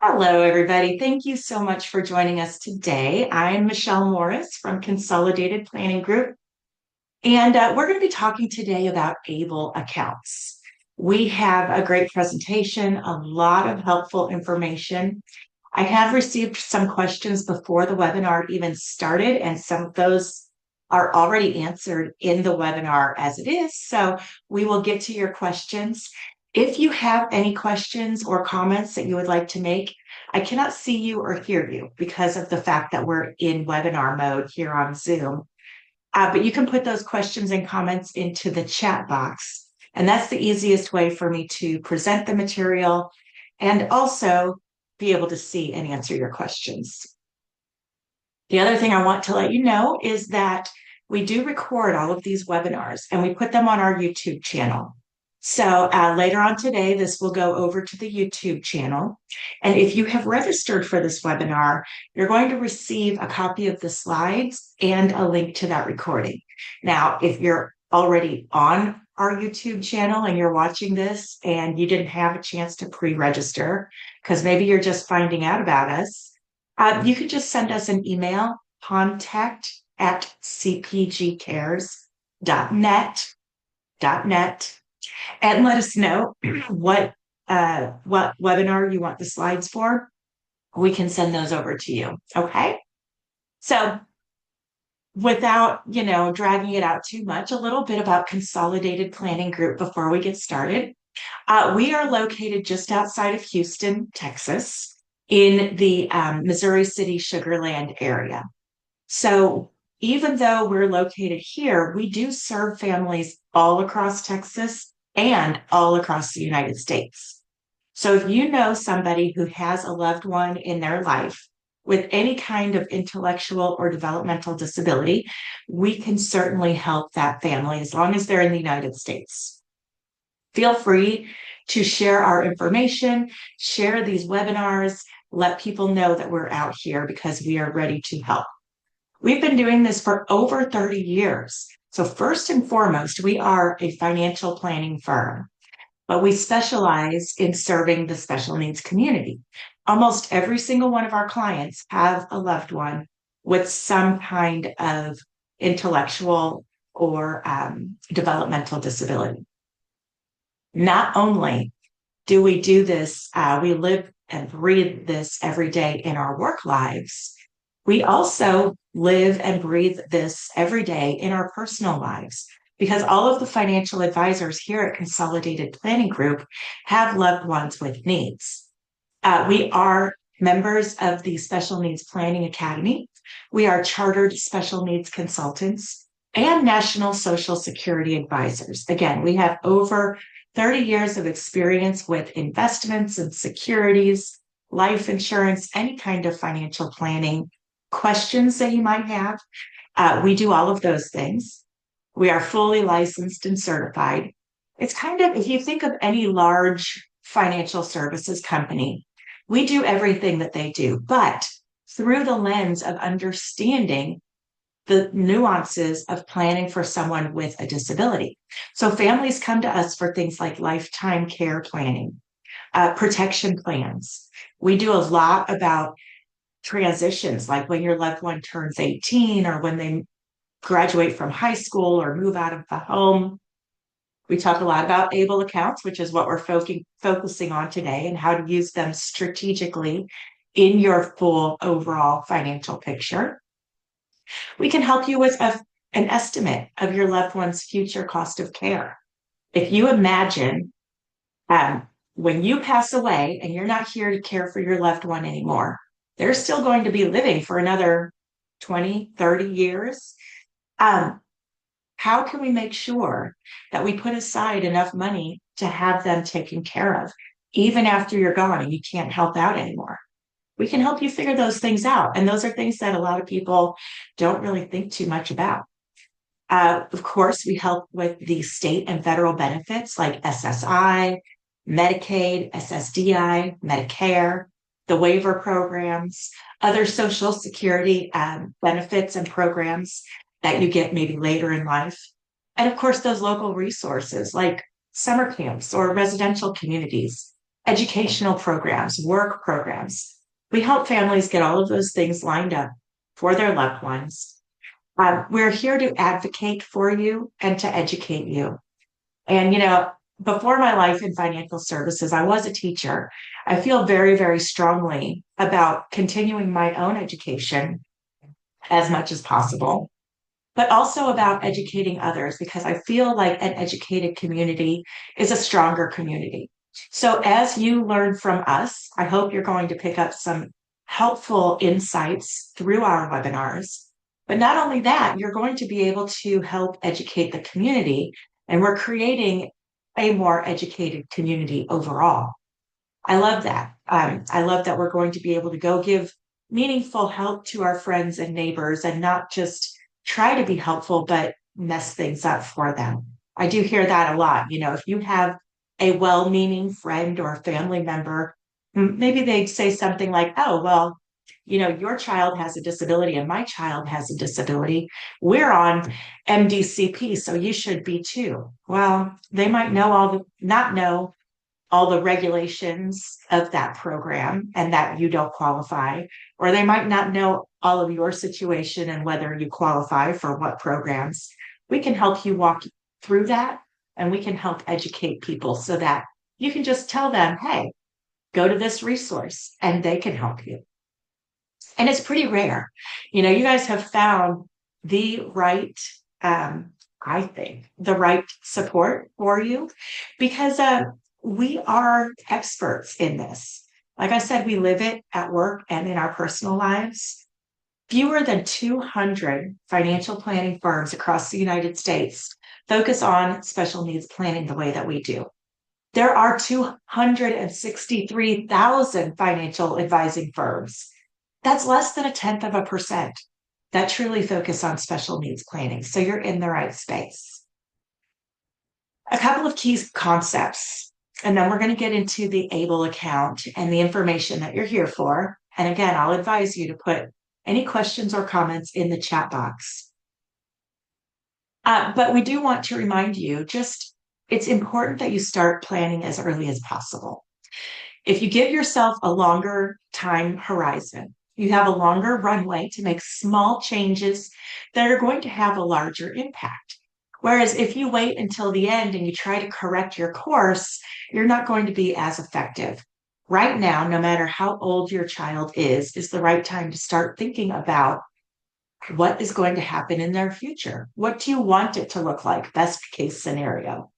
Hello, everybody. Thank you so much for joining us today. I'm Michelle Morris from Consolidated Planning Group, and we're going to be talking today about ABLE accounts. We have a great presentation, a lot of helpful information. I have received some questions before the webinar even started, and some of those are already answered in the webinar as it is. So we will get to your questions. If you have any questions or comments that you would like to make, I cannot see you or hear you because of the fact that we're in webinar mode here on Zoom. But you can put those questions and comments into the chat box. And that's the easiest way for me to present the material and also be able to see and answer your questions. The other thing I want to let you know is that we do record all of these webinars and we put them on our YouTube channel. So later on today, this will go over to the YouTube channel. And if you have registered for this webinar, you're going to receive a copy of the slides and a link to that recording. Now, if you're already on our YouTube channel and you're watching this and you didn't have a chance to pre-register, because maybe you're just finding out about us, you could just send us an email, contact@cpgcares.net, and let us know what webinar you want the slides for. We can send those over to you. Okay. So without, dragging it out too much, a little bit about Consolidated Planning Group before we get started. We are located just outside of Houston, Texas, in the Missouri City Sugar Land area. So even though we're located here, we do serve families all across Texas and all across the United States. So if you know somebody who has a loved one in their life with any kind of intellectual or developmental disability, we can certainly help that family as long as they're in the United States. Feel free to share our information, share these webinars, let people know that we're out here because we are ready to help. We've been doing this for over 30 years. So first and foremost, we are a financial planning firm, but we specialize in serving the special needs community. Almost every single one of our clients have a loved one with some kind of intellectual or developmental disability. Not only do we do this, we live and breathe this every day in our work lives, we also live and breathe this every day in our personal lives, because all of the financial advisors here at Consolidated Planning Group have loved ones with needs. We are members of the Special Needs Planning Academy. We are chartered special needs consultants and National Social Security advisors. Again, we have over 30 years of experience with investments and securities, life insurance, any kind of financial planning questions that you might have. We do all of those things. We are fully licensed and certified. It's kind of, if you think of any large financial services company, we do everything that they do, but through the lens of understanding the nuances of planning for someone with a disability. So families come to us for things like lifetime care planning, protection plans. We do a lot about transitions, like when your loved one turns 18 or when they graduate from high school or move out of the home. We talk a lot about ABLE accounts, which is what we're focusing on today, and how to use them strategically in your full overall financial picture. We can help you with an estimate of your loved one's future cost of care. If you imagine when you pass away and you're not here to care for your loved one anymore, they're still going to be living for another 20, 30 years. How can we make sure that we put aside enough money to have them taken care of, even after you're gone and you can't help out anymore? We can help you figure those things out. And those are things that a lot of people don't really think too much about. Of course, we help with the state and federal benefits like SSI, Medicaid, SSDI, Medicare, the waiver programs, other Social Security benefits and programs that you get maybe later in life. And of course, those local resources like summer camps or residential communities educational programs, work programs. We help families get all of those things lined up for their loved ones. We're here to advocate for you and to educate you. And, before my life in financial services, I was a teacher. I feel very, very strongly about continuing my own education as much as possible, but also about educating others because I feel like an educated community is a stronger community. So as you learn from us, I hope you're going to pick up some helpful insights through our webinars. But not only that, you're going to be able to help educate the community, and we're creating a more educated community overall. I love that. I love that we're going to be able to go give meaningful help to our friends and neighbors and not just try to be helpful, but mess things up for them. I do hear that a lot. If you have a well-meaning friend or family member, maybe they'd say something like, oh, well, your child has a disability and my child has a disability. We're on MDCP, so you should be too. Well, they might not know all the regulations of that program and that you don't qualify, or they might not know all of your situation and whether you qualify for what programs. We can help you walk through that, and we can help educate people so that you can just tell them, hey, go to this resource and they can help you. And it's pretty rare. You guys have found the right, I think, the right support for you because we are experts in this. Like I said, we live it at work and in our personal lives. Fewer than 200 financial planning firms across the United States focus on special needs planning the way that we do. There are 263,000 financial advising firms. That's less than 0.1% that truly focus on special needs planning. So you're in the right space. A couple of key concepts, and then we're going to get into the ABLE account and the information that you're here for. And again, I'll advise you to put any questions or comments in the chat box. But we do want to remind you, it's important that you start planning as early as possible. If you give yourself a longer time horizon, you have a longer runway to make small changes that are going to have a larger impact. Whereas if you wait until the end and you try to correct your course, you're not going to be as effective. Right now, no matter how old your child is the right time to start thinking about what is going to happen in their future. What do you want it to look like? Best case scenario.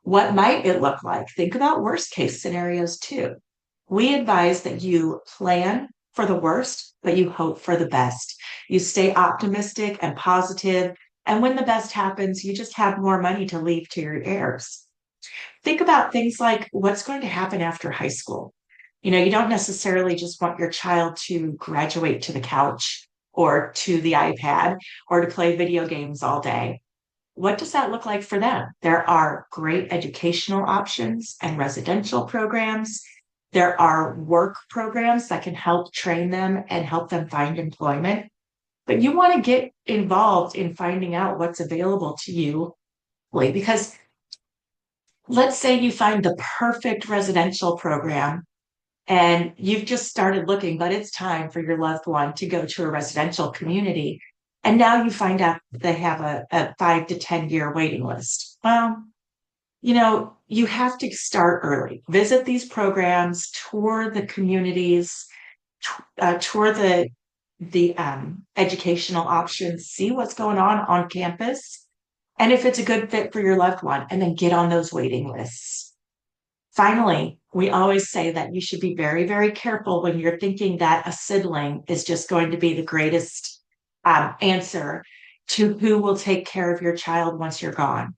What might it look like? Think about worst case scenarios too. We advise that you plan for the worst, but you hope for the best. You stay optimistic and positive, and when the best happens, you just have more money to leave to your heirs. Think about things like what's going to happen after high school. You don't necessarily just want your child to graduate to the couch or to the iPad or to play video games all day. What does that look like for them? There are great educational options and residential programs. There are work programs that can help train them and help them find employment. But you want to get involved in finding out what's available to you, because let's say you find the perfect residential program and you've just started looking, but it's time for your loved one to go to a residential community. And now you find out they have a 5 to 10 year waiting list. Well, you have to start early. Visit these programs, tour the communities, tour the educational options, see what's going on campus, and if it's a good fit for your loved one, and then get on those waiting lists. Finally, we always say that you should be very, very careful when you're thinking that a sibling is just going to be the greatest answer to who will take care of your child once you're gone.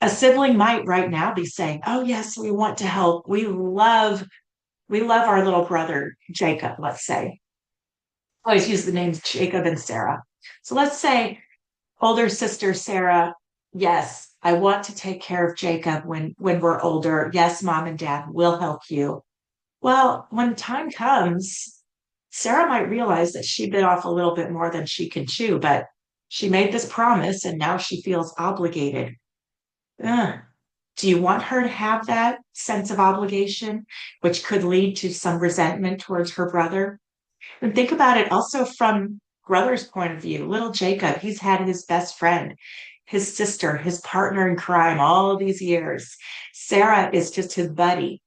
A sibling might right now be saying, oh, yes, we want to help. We love our little brother, Jacob, let's say. I always use the names Jacob and Sarah. So let's say older sister Sarah, yes, I want to take care of Jacob when we're older. Yes, mom and dad will help you. Well, when time comes, Sarah might realize that she bit off a little bit more than she can chew, but she made this promise and now she feels obligated. Do you want her to have that sense of obligation, which could lead to some resentment towards her brother? And think about it also from brother's point of view. Little Jacob, he's had his best friend, his sister, his partner in crime all these years. Sarah is just his buddy.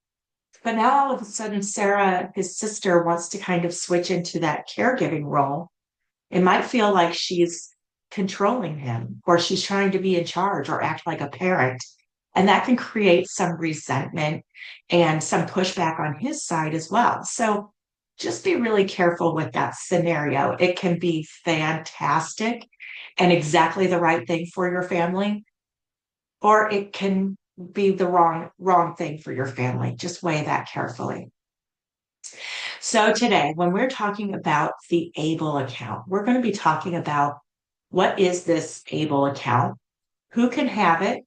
But now all of a sudden, Sarah, his sister, wants to kind of switch into that caregiving role. It might feel like she's controlling him or she's trying to be in charge or act like a parent. And that can create some resentment and some pushback on his side as well. So just be really careful with that scenario. It can be fantastic and exactly the right thing for your family, or it can be the wrong thing for your family. Just weigh that carefully. So today, when we're talking about the ABLE account, we're going to be talking about what is this ABLE account? Who can have it?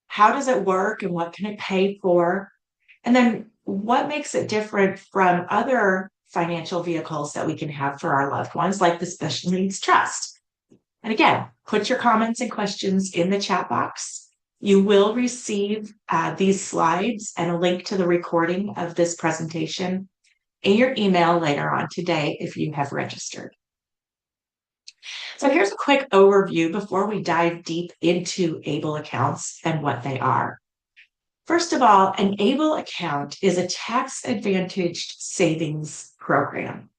How does it work and what can it pay for? And then what makes it different from other financial vehicles that we can have for our loved ones, like the Special Needs Trust? And again, put your comments and questions in the chat box. You will receive these slides and a link to the recording of this presentation in your email later on today if you have registered. So here's a quick overview before we dive deep into ABLE accounts and what they are. First of all, an ABLE account is a tax-advantaged savings program.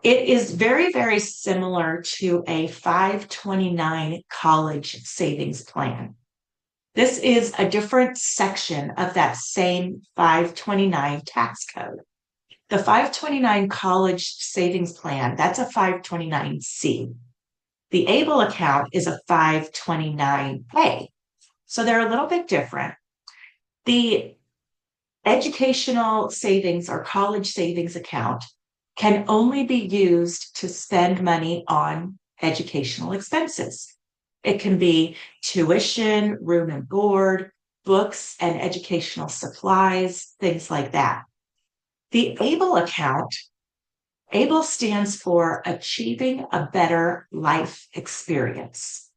It is very, very similar to a 529 college savings plan. This is a different section of that same 529 tax code. The 529 college savings plan, that's a 529C. The ABLE account is a 529A. So they're a little bit different. The educational savings or college savings account can only be used to spend money on educational expenses. It can be tuition, room and board, books and educational supplies, things like that. The ABLE account, ABLE stands for Achieving a Better Life Experience.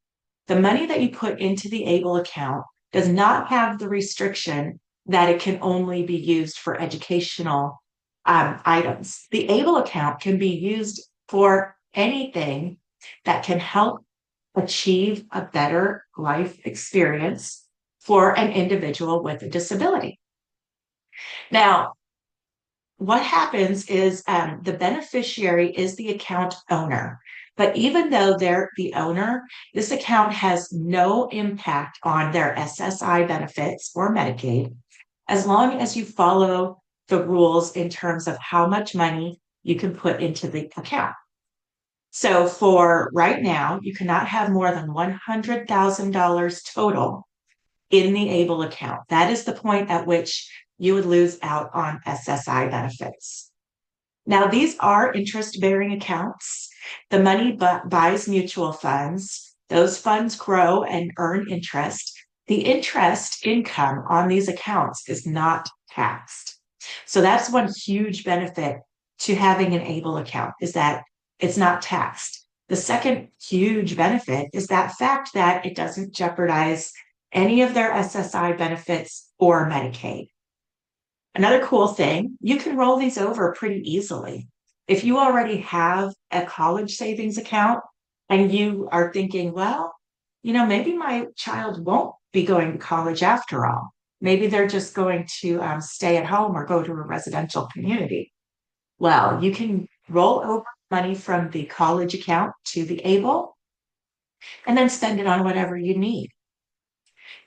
The money that you put into the ABLE account does not have the restriction that it can only be used for educational items. The ABLE account can be used for anything that can help achieve a better life experience for an individual with a disability. Now, what happens is the beneficiary is the account owner. But even though they're the owner, this account has no impact on their SSI benefits or Medicaid, as long as you follow the rules in terms of how much money you can put into the account. So for right now, you cannot have more than $100,000 total in the ABLE account. That is the point at which you would lose out on SSI benefits. Now, these are interest-bearing accounts. The money buys mutual funds. Those funds grow and earn interest. The interest income on these accounts is not taxed. So that's one huge benefit to having an ABLE account, is that it's not taxed. The second huge benefit is that fact that it doesn't jeopardize any of their SSI benefits or Medicaid. Another cool thing, you can roll these over pretty easily. If you already have a college savings account and you are thinking, well, maybe my child won't be going to college after all. Maybe they're just going to stay at home or go to a residential community. Well, you can roll over money from the college account to the ABLE and then spend it on whatever you need.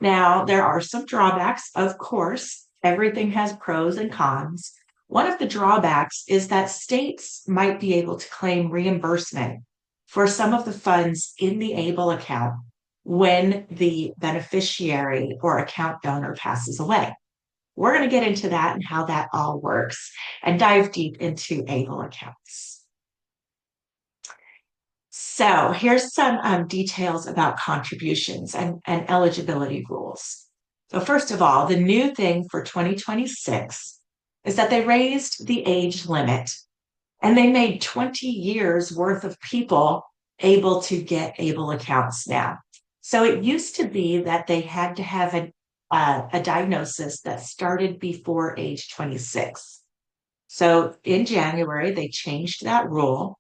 Now, there are some drawbacks, of course. Everything has pros and cons. One of the drawbacks is that states might be able to claim reimbursement for some of the funds in the ABLE account when the beneficiary or account donor passes away. We're going to get into that and how that all works and dive deep into ABLE accounts. So here's some details about contributions and eligibility rules. So first of all, the new thing for 2026 is that they raised the age limit and they made 20 years worth of people able to get ABLE accounts now. So it used to be that they had to have a diagnosis that started before age 26. So in January, they changed that rule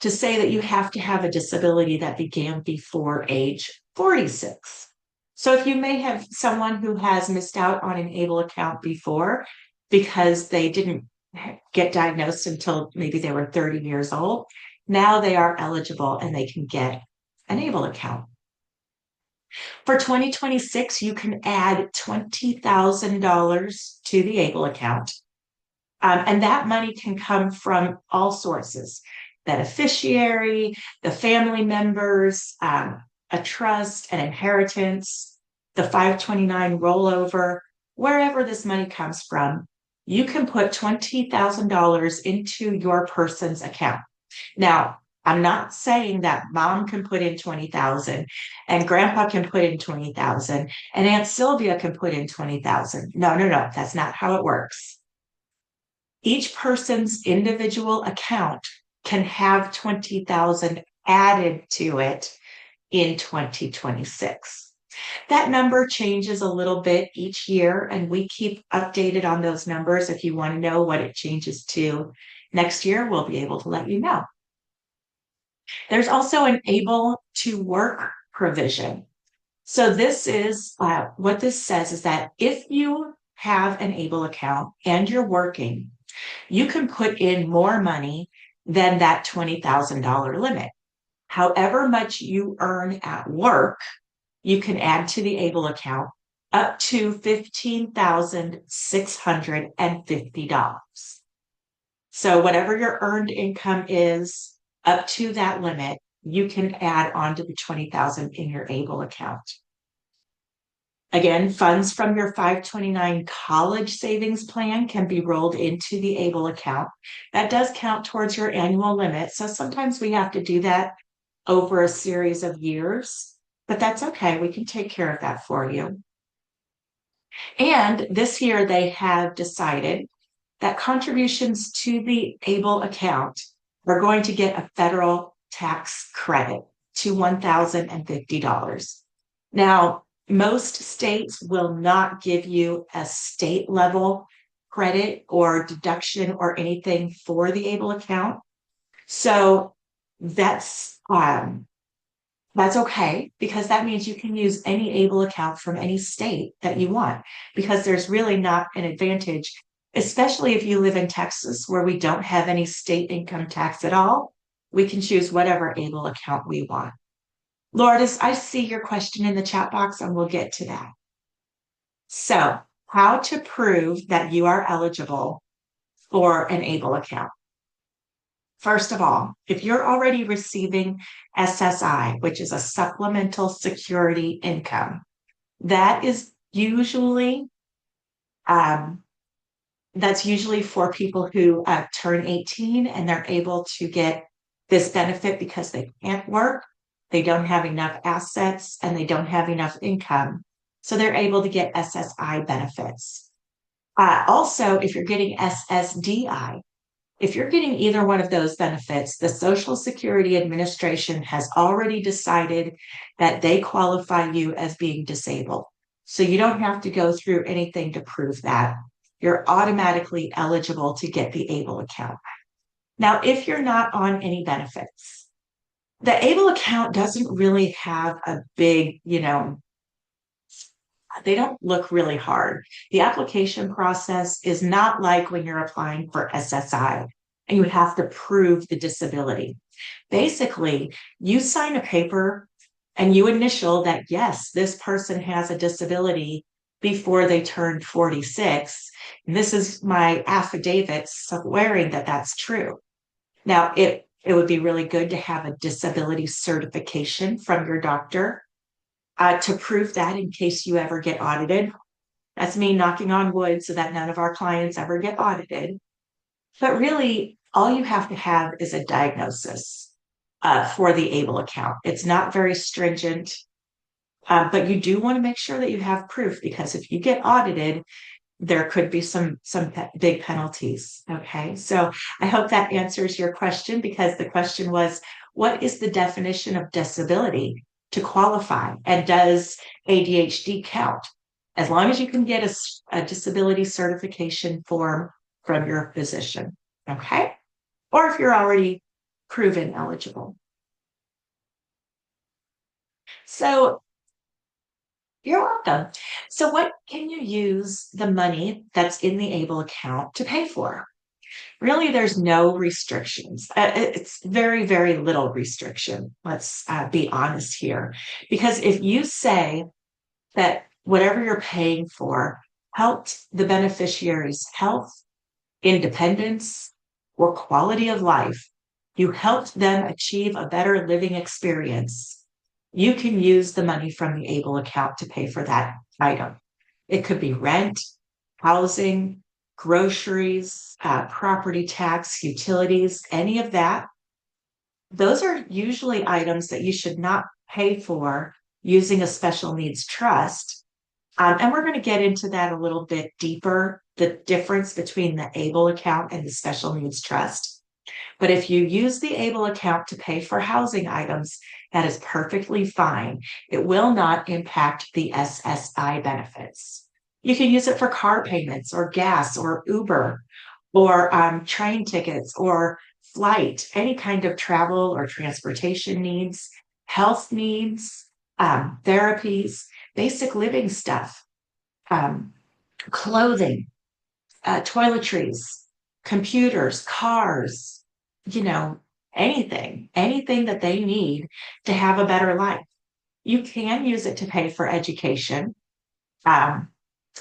to say that you have to have a disability that began before age 46. So if you may have someone who has missed out on an ABLE account before because they didn't get diagnosed until maybe they were 30 years old, now they are eligible and they can get an ABLE account. For 2026, you can add $20,000 to the ABLE account. And that money can come from all sources: beneficiary, the family members, a trust, an inheritance, the 529 rollover, wherever this money comes from. You can put $20,000 into your person's account. Now, I'm not saying that mom can put in 20,000 and grandpa can put in 20,000 and Aunt Sylvia can put in 20,000. No, that's not how it works. Each person's individual account can have 20,000 added to it in 2026. That number changes a little bit each year, and we keep updated on those numbers. If you want to know what it changes to next year, we'll be able to let you know. There's also an able to work provision. So this is what this says is that if you have an ABLE account and you're working, you can put in more money than that $20,000 limit. However much you earn at work, you can add to the ABLE account up to $15,650. So whatever your earned income is up to that limit, you can add on to the $20,000 in your ABLE account. Again, funds from your 529 college savings plan can be rolled into the ABLE account. That does count towards your annual limit. So sometimes we have to do that over a series of years, but that's okay. We can take care of that for you. And this year they have decided that contributions to the ABLE account are going to get a federal tax credit to $1,050. Now, most states will not give you a state level credit or deduction or anything for the ABLE account. So that's okay, because that means you can use any ABLE account from any state that you want, because there's really not an advantage, especially if you live in Texas where we don't have any state income tax at all. We can choose whatever ABLE account we want. Lourdes, I see your question in the chat box and we'll get to that. So, how to prove that you are eligible for an ABLE account? First of all, if you're already receiving SSI, which is a supplemental security income, that is usually for people who turn 18 and they're able to get this benefit because they can't work, they don't have enough assets, and they don't have enough income. So they're able to get SSI benefits. Also, if you're getting SSDI, if you're getting either one of those benefits, the Social Security Administration has already decided that they qualify you as being disabled. So you don't have to go through anything to prove that. You're automatically eligible to get the ABLE account. Now, if you're not on any benefits, the ABLE account doesn't really have a big, they don't look really hard. The application process is not like when you're applying for SSI and you have to prove the disability. Basically, you sign a paper and you initial that, yes, this person has a disability before they turned 46. And this is my affidavit swearing that that's true. Now, it would be really good to have a disability certification from your doctor to prove that in case you ever get audited. That's me knocking on wood so that none of our clients ever get audited. But really, all you have to have is a diagnosis for the ABLE account. It's not very stringent, but you do want to make sure that you have proof, because if you get audited, there could be some big penalties. Okay, so I hope that answers your question, because the question was, what is the definition of disability to qualify? And does ADHD count? as long as you can get a disability certification form from your physician. Okay. Or if you're already proven eligible. So you're welcome. So, what can you use the money that's in the ABLE account to pay for? Really, there's no restrictions. It's very, very little restriction. Let's be honest here. Because if you say that whatever you're paying for helped the beneficiary's health, independence, or quality of life, you helped them achieve a better living experience, you can use the money from the ABLE account to pay for that item. It could be rent, housing, groceries, property tax, utilities, any of that. Those are usually items that you should not pay for using a special needs trust. And we're going to get into that a little bit deeper, the difference between the ABLE account and the special needs trust. But if you use the ABLE account to pay for housing items, that is perfectly fine. It will not impact the SSI benefits. You can use it for car payments or gas or Uber or train tickets or flight, any kind of travel or transportation needs, health needs, therapies, basic living stuff, um, clothing, toiletries, computers, cars, you know, anything that they need to have a better life. You can use it to pay for education. Um,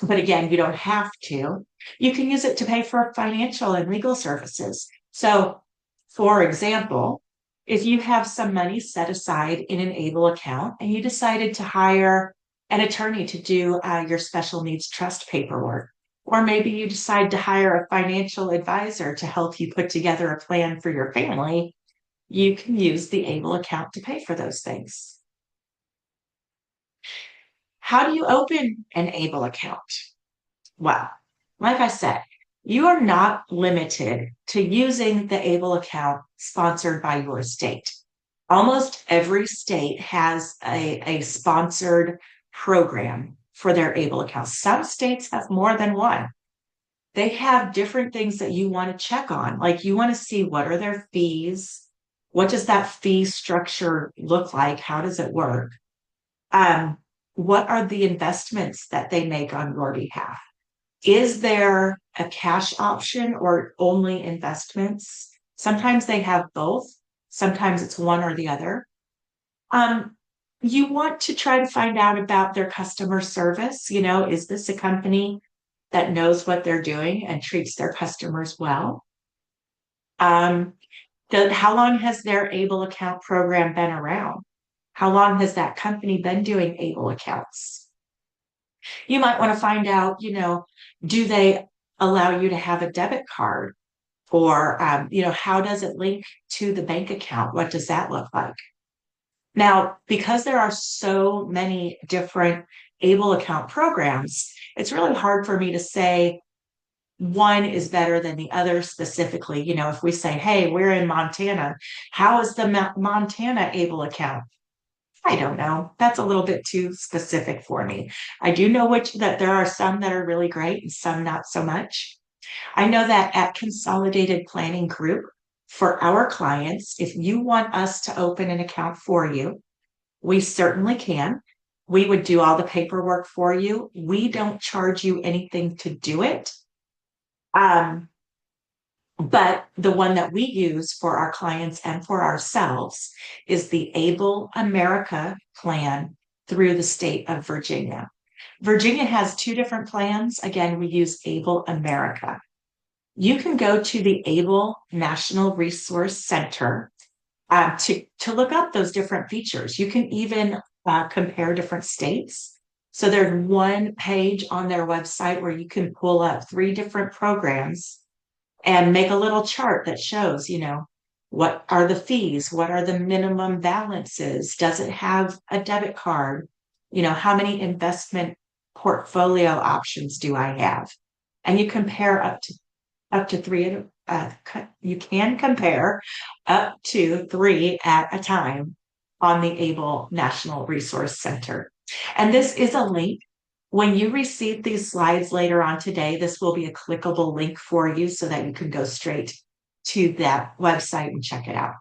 but again, you don't have to. You can use it to pay for financial and legal services. So, for example, if you have some money set aside in an ABLE account and you decided to hire an attorney to do your special needs trust paperwork, or maybe you decide to hire a financial advisor to help you put together a plan for your family, you can use the ABLE account to pay for those things. How do you open an ABLE account? Well, like I said, you are not limited to using the ABLE account sponsored by your state. Almost every state has a sponsored program for their ABLE accounts. Some states have more than one. They have different things that you want to check on. Like you want to see what are their fees? What does that fee structure look like? How does it work? What are the investments that they make on your behalf? Is there a cash option or only investments? Sometimes they have both. Sometimes it's one or the other. You want to try to find out about their customer service. You know, is this a company that knows what they're doing and treats their customers well? How long has their ABLE account program been around? How long has that company been doing ABLE accounts? You might want to find out, do they allow you to have a debit card? Or, how does it link to the bank account? What does that look like? Now, because there are so many different ABLE account programs, it's really hard for me to say one is better than the other specifically. If we say, hey, we're in Montana, how is the Montana ABLE account? I don't know. That's a little bit too specific for me. I do know that there are some that are really great and some not so much. I know that at Consolidated Planning Group, for our clients, if you want us to open an account for you, we certainly can. We would do all the paperwork for you. We don't charge you anything to do it. But the one that we use for our clients and for ourselves is the ABLE America plan through the state of Virginia. Virginia has two different plans. Again, we use ABLE America. You can go to the ABLE National Resource Center to look up those different features. You can even compare different states. So there's one page on their website where you can pull up 3 different programs and make a little chart that shows, what are the fees? What are the minimum balances? Does it have a debit card? How many investment portfolio options do I have? And you compare up to 3. You can compare up to 3 at a time on the ABLE National Resource Center. And this is a link When you receive these slides later on today, this will be a clickable link for you so that you can go straight to that website and check it out.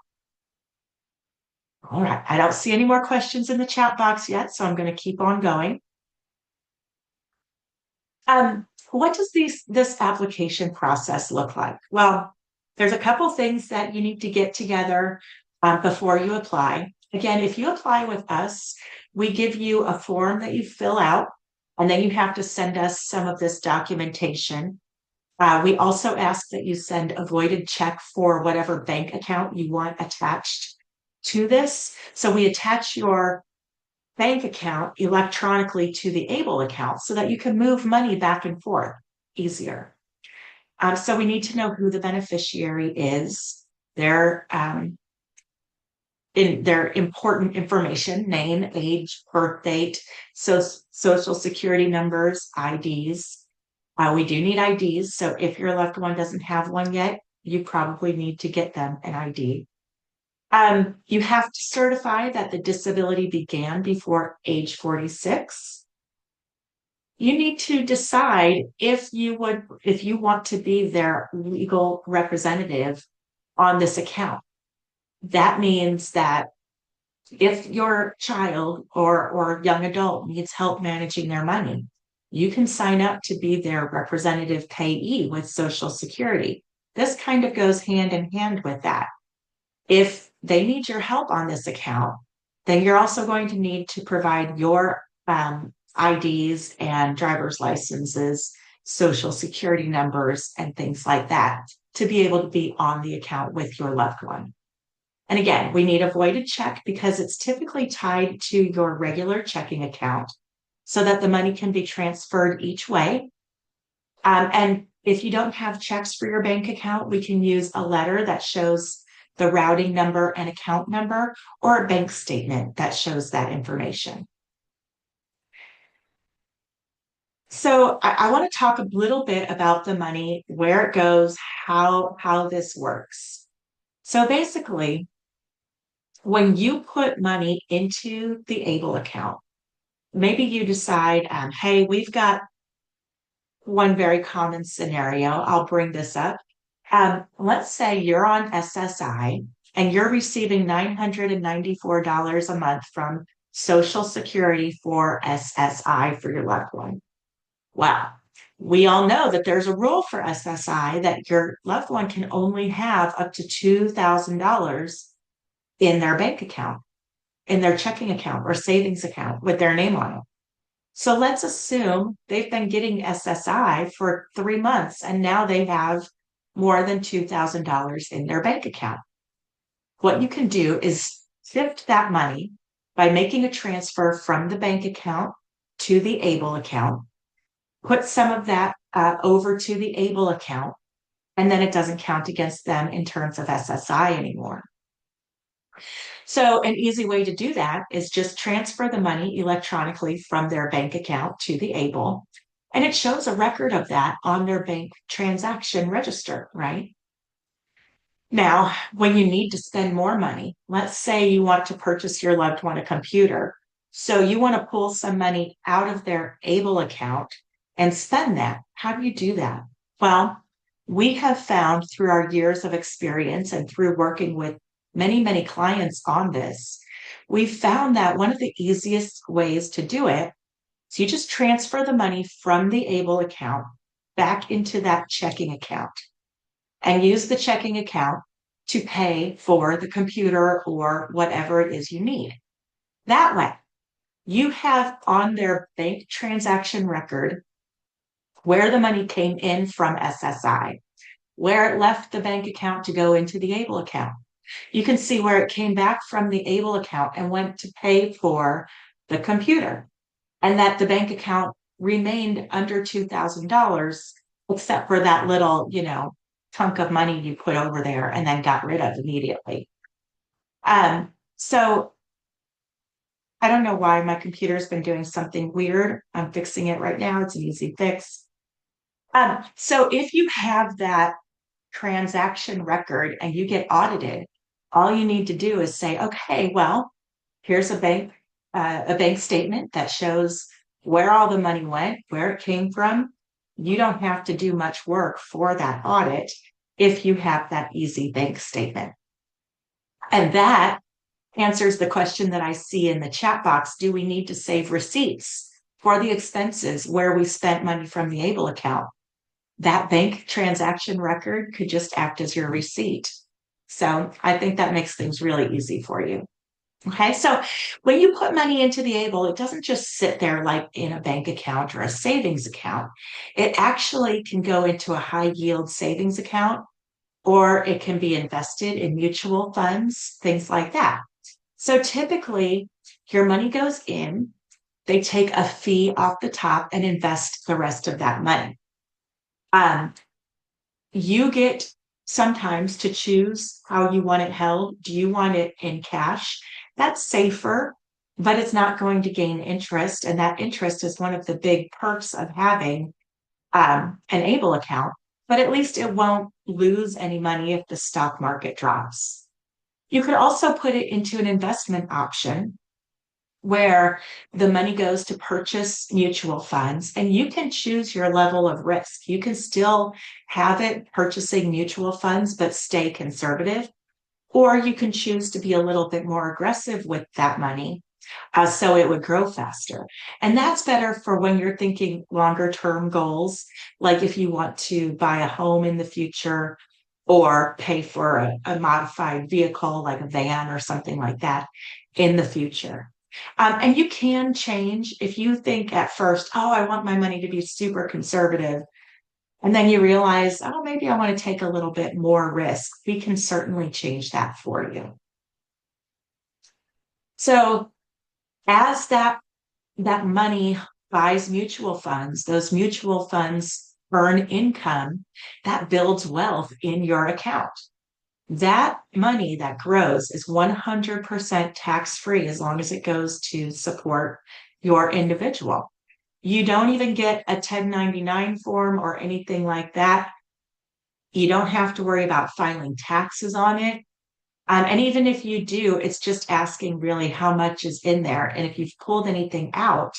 All right, I don't see any more questions in the chat box yet, so I'm going to keep on going. What does this application process look like? Well, there's a couple things that you need to get together before you apply. Again, if you apply with us, we give you a form that you fill out, and then you have to send us some of this documentation. We also ask that you send a voided check for whatever bank account you want attached to this. So we attach your bank account electronically to the ABLE account so that you can move money back and forth easier. So we need to know who the beneficiary is, their important information, name, age, birth date, social security numbers, IDs. We do need IDs. So if your loved one doesn't have one yet, you probably need to get them an ID. You have to certify that the disability began before age 46. You need to decide if you want to be their legal representative on this account. That means that if your child or young adult needs help managing their money, you can sign up to be their representative payee with Social Security. This kind of goes hand in hand with that. If they need your help on this account, then you're also going to need to provide your IDs and driver's licenses, social security numbers, and things like that to be able to be on the account with your loved one. And again, we need a voided check because it's typically tied to your regular checking account so that the money can be transferred each way. And if you don't have checks for your bank account, we can use a letter that shows the routing number and account number, or a bank statement that shows that information. So I want to talk a little bit about the money, where it goes, how this works. So basically, when you put money into the ABLE account, maybe you decide, hey, we've got one very common scenario. I'll bring this up. Let's say you're on SSI and you're receiving $994 a month from Social Security for SSI for your loved one. Well, we all know that there's a rule for SSI that your loved one can only have up to $2,000 in their bank account, in their checking account or savings account with their name on it. So let's assume they've been getting SSI for 3 months and now they have more than $2,000 in their bank account. What you can do is shift that money by making a transfer from the bank account to the ABLE account, put some of that over to the ABLE account, and then it doesn't count against them in terms of SSI anymore. So an easy way to do that is just transfer the money electronically from their bank account to the ABLE, and it shows a record of that on their bank transaction register, right? Now, when you need to spend more money, let's say you want to purchase your loved one a computer. So you want to pull some money out of their ABLE account and spend that. How do you do that? Well, we have found through our years of experience and through working with many, many clients on this, we've found that one of the easiest ways to do it is you just transfer the money from the ABLE account back into that checking account and use the checking account to pay for the computer or whatever it is you need. That way, you have on their bank transaction record where the money came in from SSI, where it left the bank account to go into the ABLE account. You can see where it came back from the ABLE account and went to pay for the computer, and that the bank account remained under $2,000, except for that little, chunk of money you put over there and then got rid of immediately. So I don't know why my computer's been doing something weird. I'm fixing it right now. It's an easy fix. So if you have that transaction record and you get audited, all you need to do is say, okay, well, here's a bank statement that shows where all the money went, where it came from. You don't have to do much work for that audit if you have that easy bank statement. And that answers the question that I see in the chat box. Do we need to save receipts for the expenses where we spent money from the ABLE account? That bank transaction record could just act as your receipt. So I think that makes things really easy for you. Okay, so when you put money into the ABLE, it doesn't just sit there like in a bank account or a savings account. It actually can go into a high yield savings account, or it can be invested in mutual funds, things like that. So typically, your money goes in, they take a fee off the top and invest the rest of that money. You get sometimes to choose how you want it held. Do you want it in cash? That's safer, but it's not going to gain interest. And that interest is one of the big perks of having an ABLE account, but at least it won't lose any money if the stock market drops. You could also put it into an investment option where the money goes to purchase mutual funds, and you can choose your level of risk. You can still have it purchasing mutual funds, but stay conservative, or you can choose to be a little bit more aggressive with that money. So it would grow faster. And that's better for when you're thinking longer term goals, like if you want to buy a home in the future or pay for a modified vehicle like a van or something like that in the future. And you can change if you think at first, oh, I want my money to be super conservative. And then you realize, oh, maybe I want to take a little bit more risk. We can certainly change that for you. So as that money buys mutual funds, those mutual funds earn income that builds wealth in your account. That money that grows is 100% tax-free as long as it goes to support your individual. You don't even get a 1099 form or anything like that. You don't have to worry about filing taxes on it. And even if you do, it's just asking really how much is in there. And if you've pulled anything out,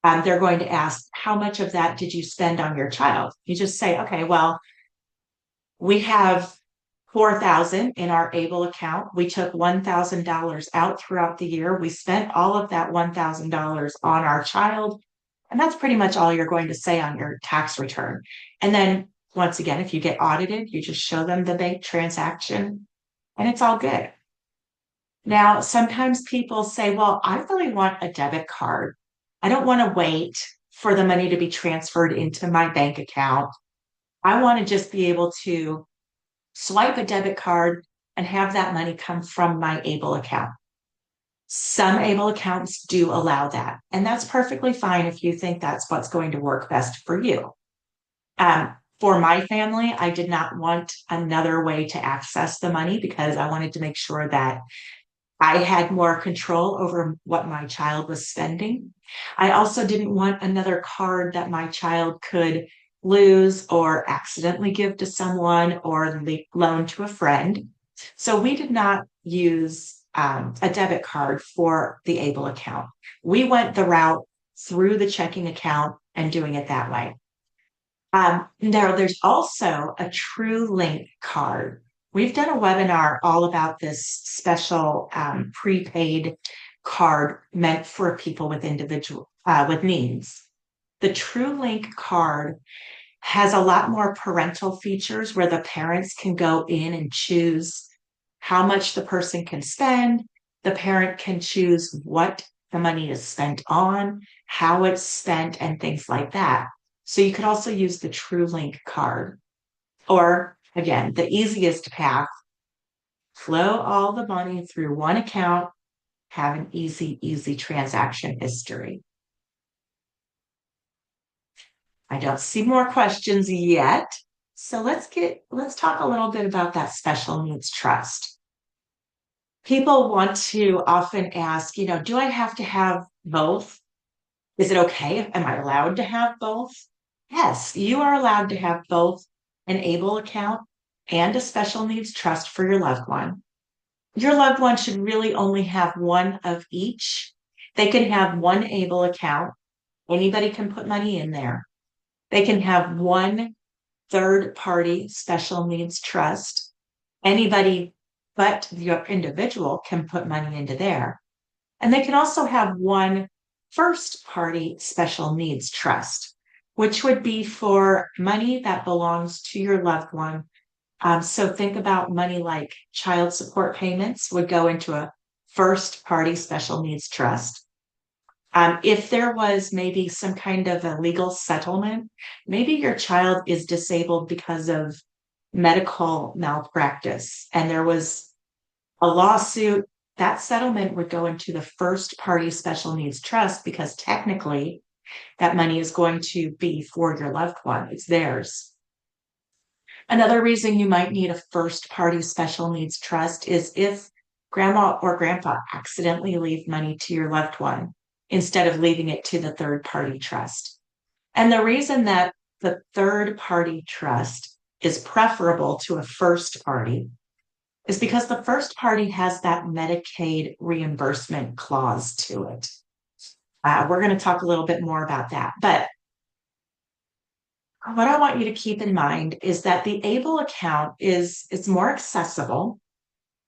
they're going to ask, how much of that did you spend on your child? You just say, okay, well, we have 4,000 in our ABLE account. We took $1,000 out throughout the year. We spent all of that $1,000 on our child. And that's pretty much all you're going to say on your tax return. And then once again, if you get audited, you just show them the bank transaction and it's all good. Now, sometimes people say, well, I really want a debit card. I don't want to wait for the money to be transferred into my bank account. I want to just be able to swipe a debit card and have that money come from my ABLE account. Some ABLE accounts do allow that, and that's perfectly fine if you think that's what's going to work best for you. For my family, I did not want another way to access the money because I wanted to make sure that I had more control over what my child was spending. I also didn't want another card that my child could lose or accidentally give to someone or loan to a friend. So we did not use a debit card for the ABLE account. We went the route through the checking account and doing it that way. There's also a TrueLink card. We've done a webinar all about this special prepaid card meant for people with with needs. The TrueLink card has a lot more parental features where the parents can go in and choose how much the person can spend. The parent can choose what the money is spent on, how it's spent, and things like that. So you could also use the TrueLink card. Or again, the easiest path, flow all the money through one account, have an easy transaction history. I don't see more questions yet. So let's talk a little bit about that special needs trust. People want to often ask, do I have to have both? Is it okay? Am I allowed to have both? Yes, you are allowed to have both an ABLE account and a special needs trust for your loved one. Your loved one should really only have one of each. They can have one ABLE account Anybody can put money in there. They can have one third party special needs trust. Anybody but the individual can put money into there. And they can also have one first party special needs trust, which would be for money that belongs to your loved one. So think about money like child support payments would go into a first party special needs trust. If there was maybe some kind of a legal settlement, maybe your child is disabled because of medical malpractice and there was a lawsuit, that settlement would go into the first party special needs trust because technically that money is going to be for your loved one. It's theirs. Another reason you might need a first party special needs trust is if grandma or grandpa accidentally leave money to your loved one instead of leaving it to the third party trust. And the reason that the third party trust is preferable to a first party is because the first party has that Medicaid reimbursement clause to it. We're going to talk a little bit more about that. But what I want you to keep in mind is that the ABLE account it's more accessible.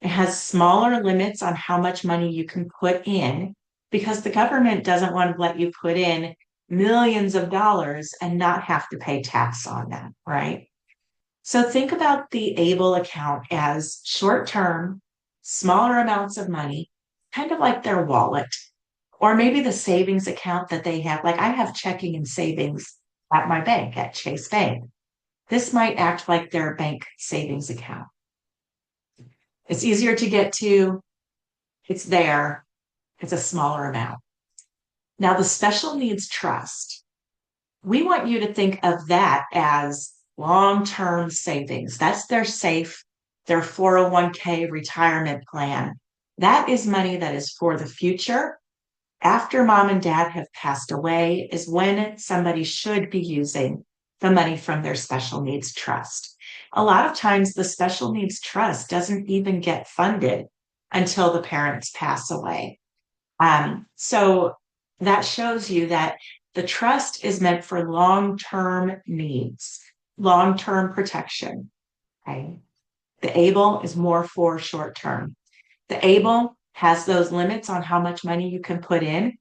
It has smaller limits on how much money you can put in because the government doesn't want to let you put in millions of dollars and not have to pay tax on that, right? So think about the ABLE account as short-term, smaller amounts of money, kind of like their wallet, or maybe the savings account that they have. Like I have checking and savings at my bank, at Chase Bank. This might act like their bank savings account. It's easier to get to, it's there, it's a smaller amount. Now, the special needs trust, we want you to think of that as long-term savings. That's their safe, their 401k retirement plan. That is money that is for the future. After mom and dad have passed away is when somebody should be using the money from their special needs trust. A lot of times the special needs trust doesn't even get funded until the parents pass away. So that shows you that the trust is meant for long-term needs, long-term protection. Okay. The ABLE is more for short-term. The ABLE has those limits on how much money you can put in.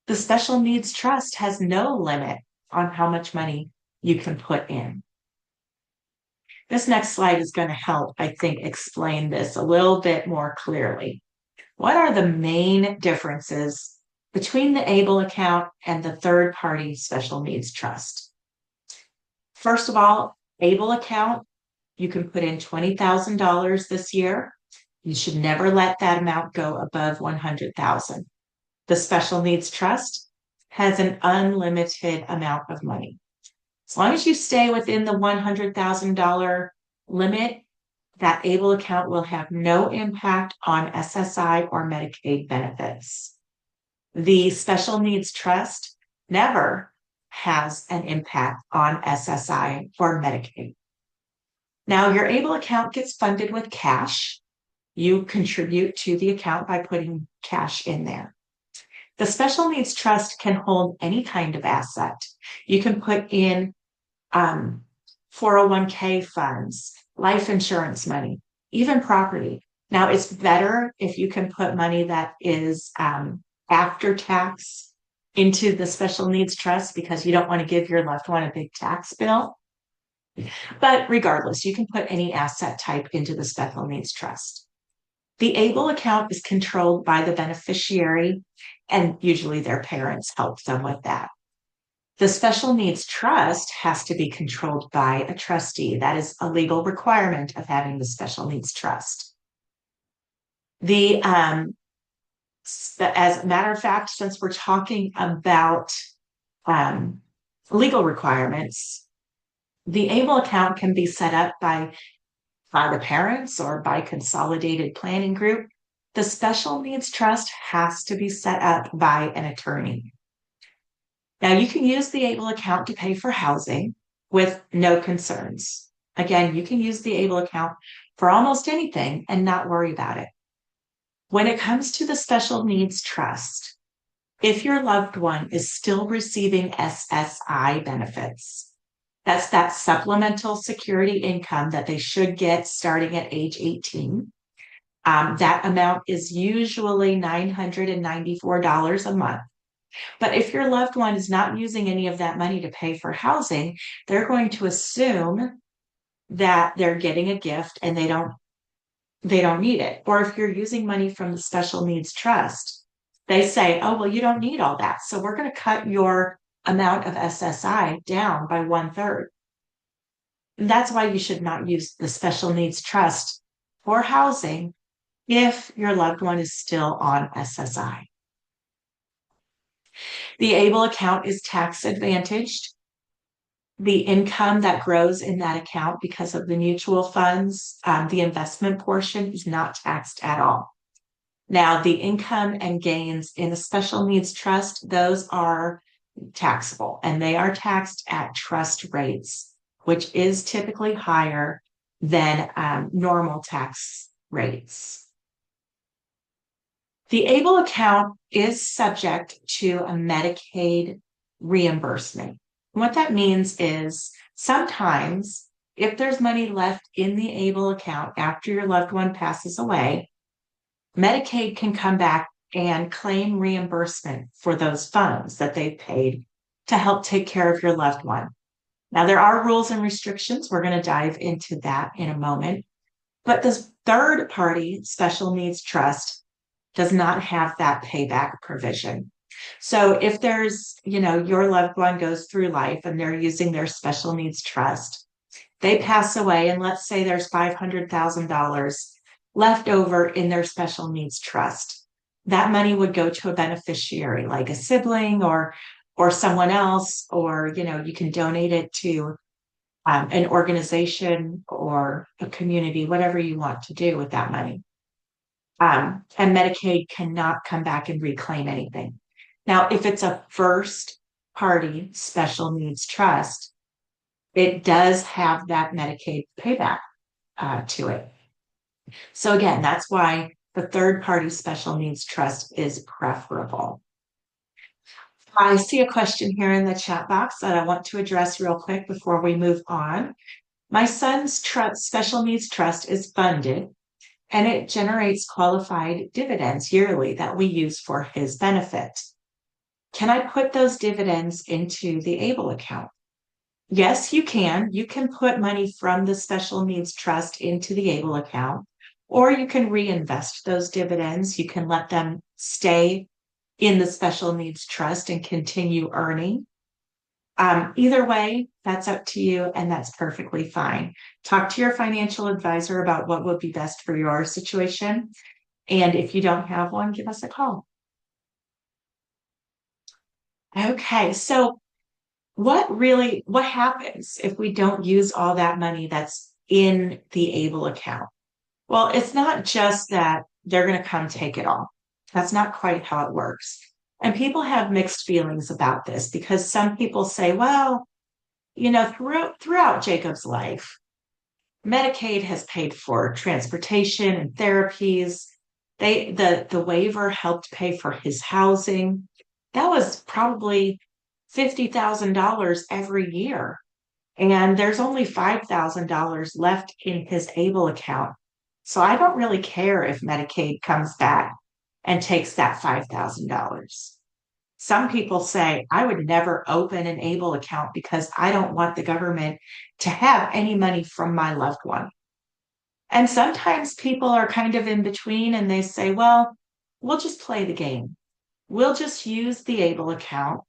The special needs trust has no limit on how much money you can put in. This next slide is going to help, I think, explain this a little bit more clearly. What are the main differences between the ABLE account and the third party special needs trust? First of all, ABLE account, you can put in $20,000 this year. You should never let that amount go above $100,000. The special needs trust has an unlimited amount of money. As long as you stay within the $100,000 limit, that ABLE account will have no impact on SSI or Medicaid benefits. The special needs trust never has an impact on SSI or Medicaid. Now, your ABLE account gets funded with cash. You contribute to the account by putting cash in there. The special needs trust can hold any kind of asset. You can put in 401k funds, life insurance money, even property. Now, it's better if you can put money that is after tax into the special needs trust because you don't want to give your loved one a big tax bill. But regardless, you can put any asset type into the special needs trust. The ABLE account is controlled by the beneficiary, and usually their parents help them with that. The special needs trust has to be controlled by a trustee. That is a legal requirement of having the special needs trust. As a matter of fact, since we're talking about legal requirements, the ABLE account can be set up by the parents or by consolidated planning group. The special needs trust has to be set up by an attorney. Now, you can use the ABLE account to pay for housing with no concerns. Again, you can use the ABLE account for almost anything and not worry about it. When it comes to the special needs trust, if your loved one is still receiving SSI benefits, that's that supplemental security income that they should get starting at age 18. That amount is usually $994 a month. But if your loved one is not using any of that money to pay for housing, they're going to assume that they're getting a gift and they don't need it. Or if you're using money from the special needs trust, they say, oh, well, you don't need all that. So we're going to cut your amount of SSI down by 1/3. And that's why you should not use the special needs trust for housing if your loved one is still on SSI. The ABLE account is tax advantaged. The income that grows in that account because of the mutual funds, the investment portion is not taxed at all. Now, the income and gains in a special needs trust, those are taxable and they are taxed at trust rates, which is typically higher than normal tax rates. The ABLE account is subject to a Medicaid reimbursement. What that means is sometimes if there's money left in the ABLE account after your loved one passes away, Medicaid can come back and claim reimbursement for those funds that they've paid to help take care of your loved one. Now, there are rules and restrictions. We're going to dive into that in a moment. But this third party special needs trust does not have that payback provision. So if there's, your loved one goes through life and they're using their special needs trust, they pass away, and let's say there's $500,000 left over in their special needs trust. That money would go to a beneficiary, like a sibling or someone else, or, you can donate it to an organization or a community, whatever you want to do with that money. And Medicaid cannot come back and reclaim anything. Now, if it's a first party special needs trust, it does have that Medicaid payback to it. So again, that's why the third party special needs trust is preferable. I see a question here in the chat box that I want to address real quick before we move on. My son's special needs trust is funded and it generates qualified dividends yearly that we use for his benefit. Can I put those dividends into the ABLE account? Yes, you can. You can put money from the special needs trust into the ABLE account, or you can reinvest those dividends. You can let them stay in the special needs trust and continue earning. Either way, that's up to you, and that's perfectly fine. Talk to your financial advisor about what would be best for your situation. And if you don't have one, give us a call. Okay, so what happens if we don't use all that money that's in the ABLE account? Well, it's not just that they're going to come take it all. That's not quite how it works. And people have mixed feelings about this because some people say, well, throughout Jacob's life, Medicaid has paid for transportation and therapies. The waiver helped pay for his housing. That was probably $50,000 every year. And there's only $5,000 left in his ABLE account. So I don't really care if Medicaid comes back and takes that $5,000. Some people say, I would never open an ABLE account because I don't want the government to have any money from my loved one. And sometimes people are kind of in between and they say, well, we'll just play the game. We'll just use the ABLE account.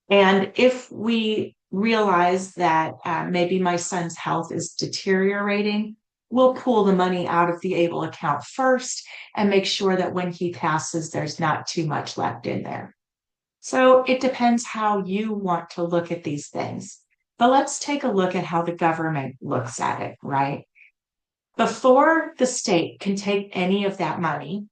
And if we realize that maybe my son's health is deteriorating, we'll pull the money out of the ABLE account first and make sure that when he passes, there's not too much left in there. So it depends how you want to look at these things. But let's take a look at how the government looks at it, right? Before the state can take any of that money,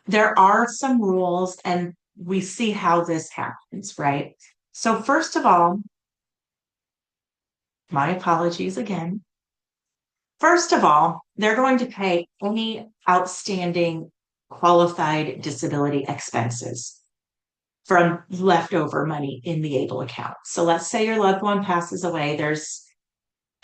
there are some rules and we see how this happens, right? So first of all, my apologies again. First of all, they're going to pay any outstanding qualified disability expenses from leftover money in the ABLE account. So let's say your loved one passes away, there's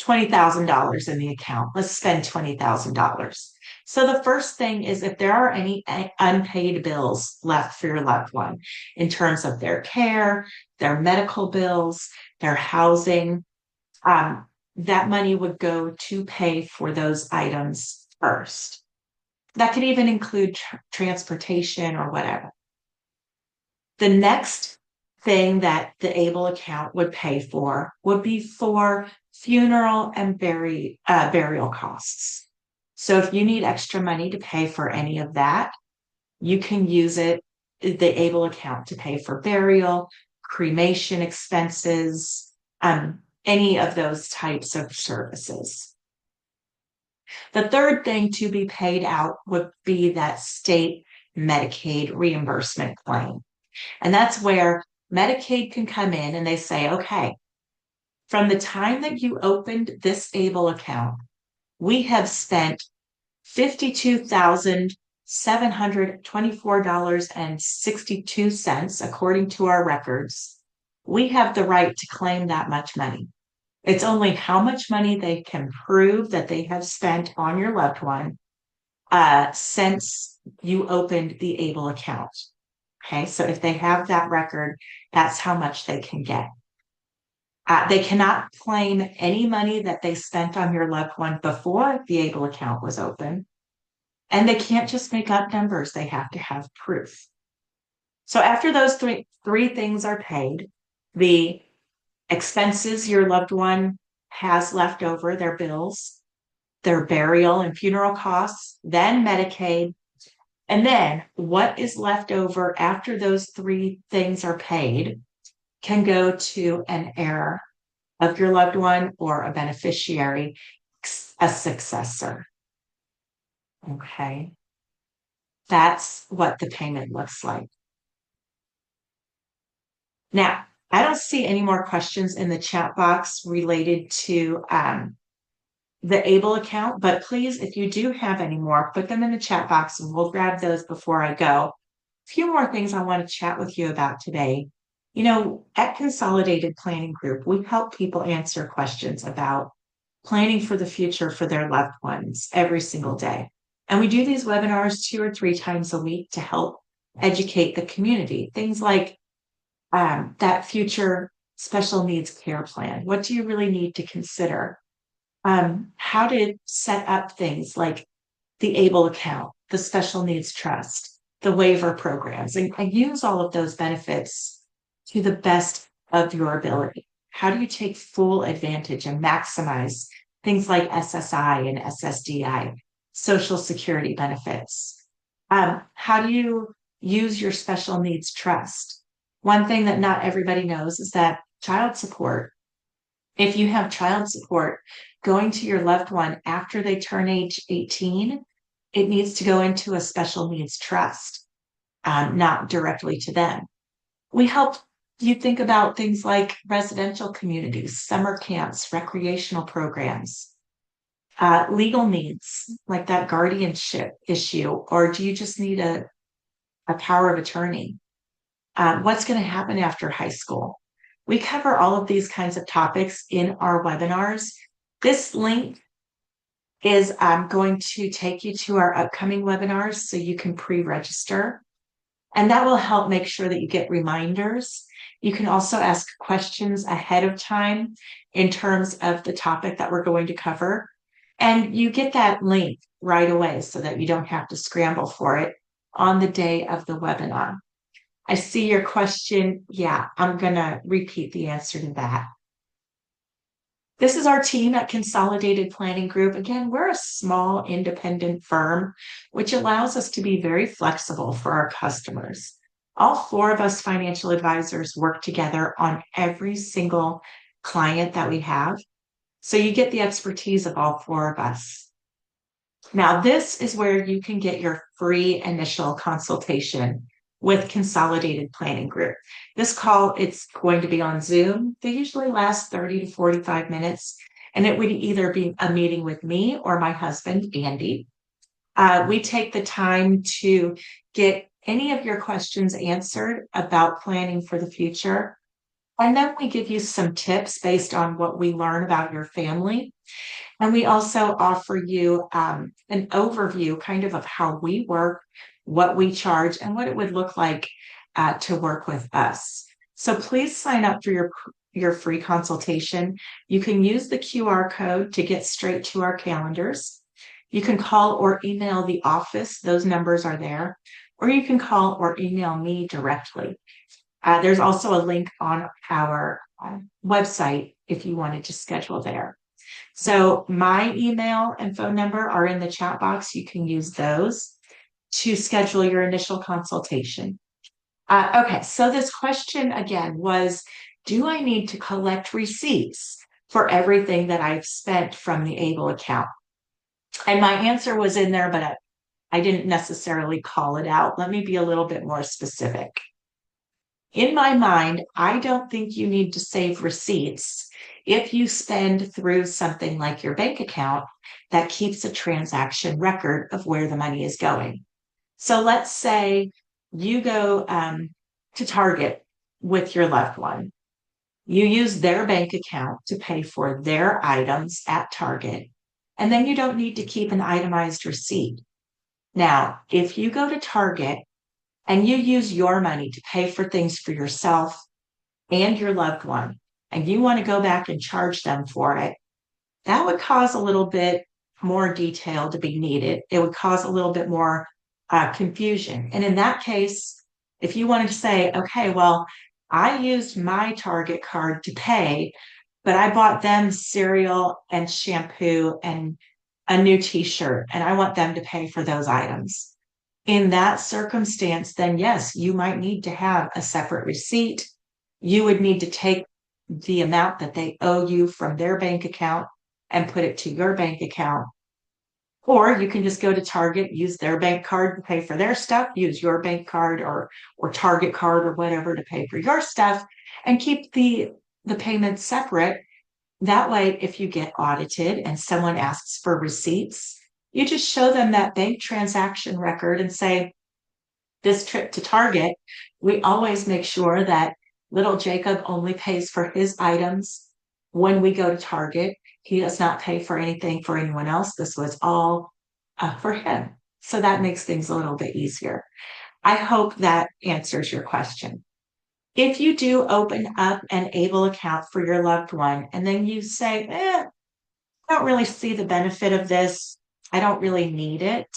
$20,000 in the account. Let's spend $20,000. So the first thing is if there are any unpaid bills left for your loved one in terms of their care, their medical bills, their housing, that money would go to pay for those items first. That could even include transportation or whatever. The next thing that the ABLE account would pay for would be for funeral and burial costs. So if you need extra money to pay for any of that, you can use the ABLE account to pay for burial, cremation expenses, any of those types of services. The third thing to be paid out would be that state Medicaid reimbursement claim. And that's where Medicaid can come in and they say, okay, from the time that you opened this ABLE account, we have spent $52,724.62, according to our records. We have the right to claim that much money. It's only how much money they can prove that they have spent on your loved one since you opened the ABLE account. Okay, so if they have that record, that's how much they can get. They cannot claim any money that they spent on your loved one before the ABLE account was open. And they can't just make up numbers, they have to have proof. So after those three things are paid, the expenses your loved one has left over, their bills, their burial and funeral costs, then Medicaid, and then what is left over after those three things are paid can go to an heir of your loved one or a beneficiary, a successor. Okay. That's what the payment looks like. Now, I don't see any more questions in the chat box related to the ABLE account, but please, if you do have any more, put them in the chat box and we'll grab those before I go. A few more things I want to chat with you about today. You know, at Consolidated Planning Group, we help people answer questions about planning for the future for their loved ones every single day. And we do these webinars 2 or 3 times a week to help educate the community. Things like that future special needs care plan. What do you really need to consider? How to set up things like the ABLE account, the special needs trust, the waiver programs, and use all of those benefits to the best of your ability. How do you take full advantage and maximize things like SSI and SSDI, Social Security benefits? How do you use your special needs trust? One thing that not everybody knows is that child support, if you have child support going to your loved one after they turn age 18, it needs to go into a special needs trust, not directly to them. We help you think about things like residential communities, summer camps, recreational programs, legal needs like that guardianship issue, or do you just need a power of attorney? What's going to happen after high school? We cover all of these kinds of topics in our webinars. This link is going to take you to our upcoming webinars so you can pre-register. And that will help make sure that you get reminders. You can also ask questions ahead of time in terms of the topic that we're going to cover. And you get that link right away so that you don't have to scramble for it on the day of the webinar. I see your question. Yeah, I'm going to repeat the answer to that. This is our team at Consolidated Planning Group. Again, we're a small independent firm, which allows us to be very flexible for our customers. All 4 of us financial advisors work together on every single client that we have. So you get the expertise of all 4 of us. Now, this is where you can get your free initial consultation with Consolidated Planning Group. This call, it's going to be on Zoom. They usually last 30 to 45 minutes, and it would either be a meeting with me or my husband, Andy. We take the time to get any of your questions answered about planning for the future. And then we give you some tips based on what we learn about your family. And we also offer you an overview kind of how we work, what we charge, and what it would look like to work with us. So please sign up for your free consultation. You can use the QR code to get straight to our calendars. You can call or email the office. Those numbers are there. Or you can call or email me directly. There's also a link on our website if you wanted to schedule there. So my email and phone number are in the chat box. You can use those to schedule your initial consultation. Okay, so this question again was, do I need to collect receipts for everything that I've spent from the ABLE account? And my answer was in there, but I didn't necessarily call it out. Let me be a little bit more specific. In my mind, I don't think you need to save receipts if you spend through something like your bank account that keeps a transaction record of where the money is going. So let's say you go to Target with your loved one. You use their bank account to pay for their items at Target, and then you don't need to keep an itemized receipt. Now, if you go to Target and you use your money to pay for things for yourself and your loved one, and you want to go back and charge them for it, that would cause a little bit more detail to be needed. It would cause a little bit more confusion. And in that case, if you wanted to say, okay, well, I used my Target card to pay, but I bought them cereal and shampoo and a new t-shirt, and I want them to pay for those items. In that circumstance, then yes, you might need to have a separate receipt. You would need to take the amount that they owe you from their bank account and put it to your bank account. Or you can just go to Target, use their bank card to pay for their stuff, use your bank card or Target card or whatever to pay for your stuff, and keep the payments separate. That way, if you get audited and someone asks for receipts, you just show them that bank transaction record and say, this trip to Target, we always make sure that little Jacob only pays for his items when we go to Target. He does not pay for anything for anyone else. This was all for him. So that makes things a little bit easier. I hope that answers your question. If you do open up an ABLE account for your loved one, and then you say, I don't really see the benefit of this, I don't really need it,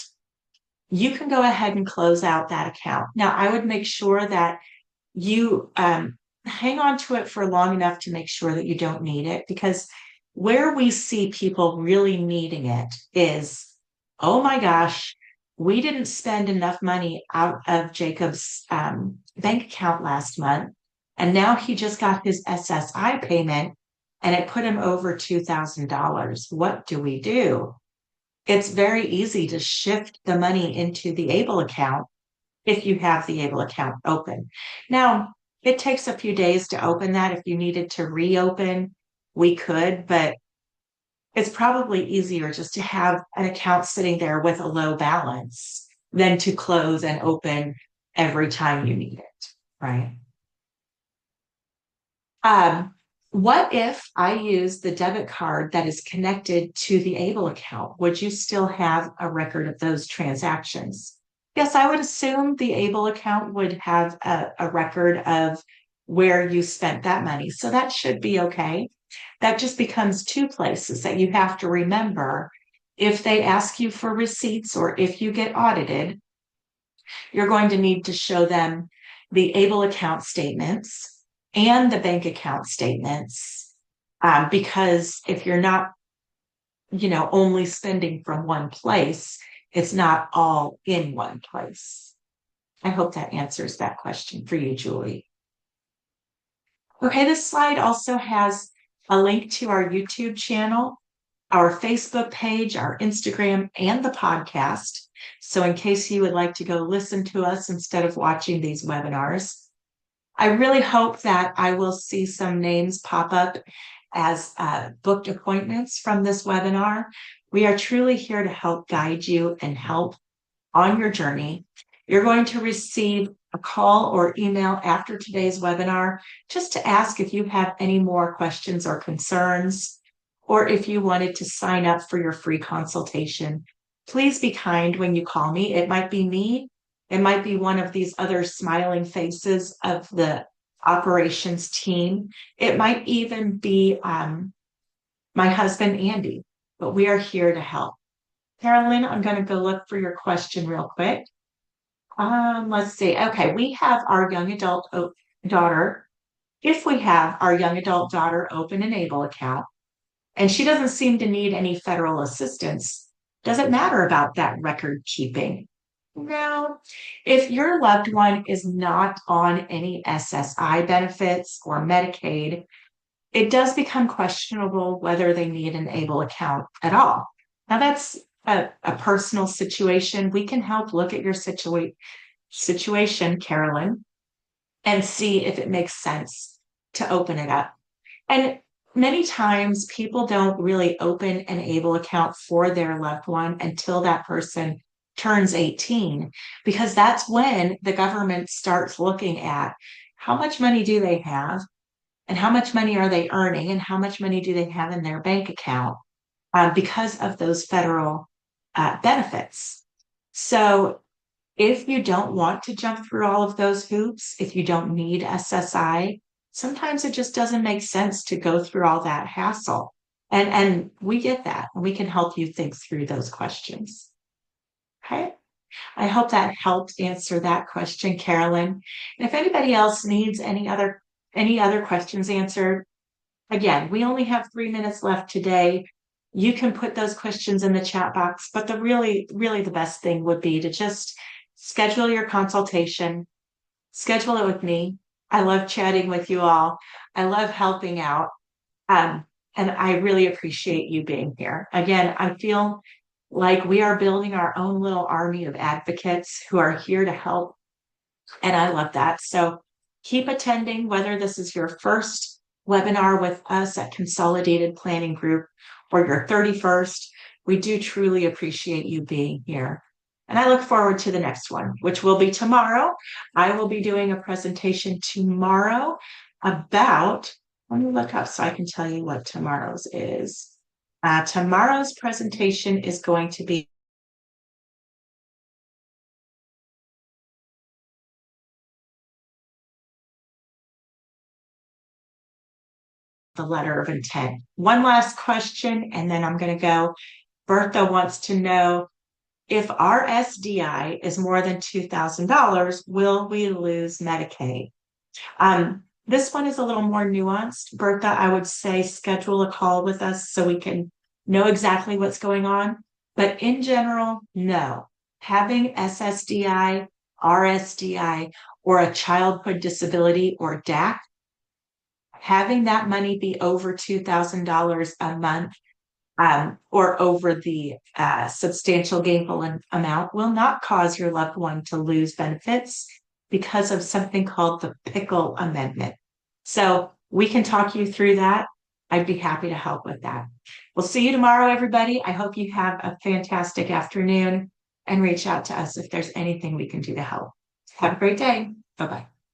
you can go ahead and close out that account. Now, I would make sure that you hang on to it for long enough to make sure that you don't need it, because where we see people really needing it is, oh my gosh, we didn't spend enough money out of Jacob's bank account last month, and now he just got his SSI payment and it put him over $2,000. What do we do? It's very easy to shift the money into the ABLE account if you have the ABLE account open. Now, it takes a few days to open that. If you needed to reopen, we could, but it's probably easier just to have an account sitting there with a low balance than to close and open every time you need it, right? What if I use the debit card that is connected to the ABLE account? Would you still have a record of those transactions? Yes, I would assume the ABLE account would have a record of where you spent that money. So that should be okay. That just becomes two places that you have to remember. If they ask you for receipts or if you get audited, you're going to need to show them the ABLE account statements and the bank account statements, because if you're not, only spending from one place, it's not all in one place. I hope that answers that question for you, Julie. Okay, this slide also has a link to our YouTube channel, our Facebook page, our Instagram, and the podcast. So in case you would like to go listen to us instead of watching these webinars, I really hope that I will see some names pop up as booked appointments from this webinar. We are truly here to help guide you and help on your journey. You're going to receive a call or email after today's webinar just to ask if you have any more questions or concerns, or if you wanted to sign up for your free consultation. Please be kind when you call me. It might be me. It might be one of these other smiling faces of the operations team. It might even be my husband, Andy, but we are here to help. Carolyn, I'm going to go look for your question real quick. Let's see. Okay, we have our young adult daughter. If we have our young adult daughter open an ABLE account, and she doesn't seem to need any federal assistance, does it matter about that record keeping? No. If your loved one is not on any SSI benefits or Medicaid, it does become questionable whether they need an ABLE account at all. Now, that's a personal situation. We can help look at your situation, Carolyn, and see if it makes sense to open it up. And many times people don't really open an ABLE account for their loved one until that person turns 18, because that's when the government starts looking at how much money do they have and how much money are they earning and how much money do they have in their bank account because of those federal benefits. So if you don't want to jump through all of those hoops, if you don't need SSI, sometimes it just doesn't make sense to go through all that hassle. And we get that, and we can help you think through those questions. Okay. I hope that helped answer that question, Carolyn. And if anybody else needs any other questions answered, again, we only have 3 minutes left today. You can put those questions in the chat box, but the really the best thing would be to just schedule your consultation, schedule it with me. I love chatting with you all. I love helping out. And I really appreciate you being here. Again, I feel like we are building our own little army of advocates who are here to help. And I love that. So keep attending, whether this is your first webinar with us at Consolidated Planning Group or your 31st. We do truly appreciate you being here. And I look forward to the next one, which will be tomorrow. I will be doing a presentation tomorrow about, let me look up so I can tell you what tomorrow's is. Tomorrow's presentation is going to be the letter of intent. One last question, and then I'm going to go. Bertha wants to know, if our SDI is more than $2,000, will we lose Medicaid? This one is a little more nuanced. Bertha, I would say schedule a call with us so we can know exactly what's going on. But in general, no. Having SSDI, RSDI, or a childhood disability or DAC, having that money be over $2,000 a month or over the substantial gainful amount will not cause your loved one to lose benefits because of something called the Pickle Amendment. So we can talk you through that. I'd be happy to help with that. We'll see you tomorrow, everybody. I hope you have a fantastic afternoon and reach out to us if there's anything we can do to help. Have a great day. Bye-bye.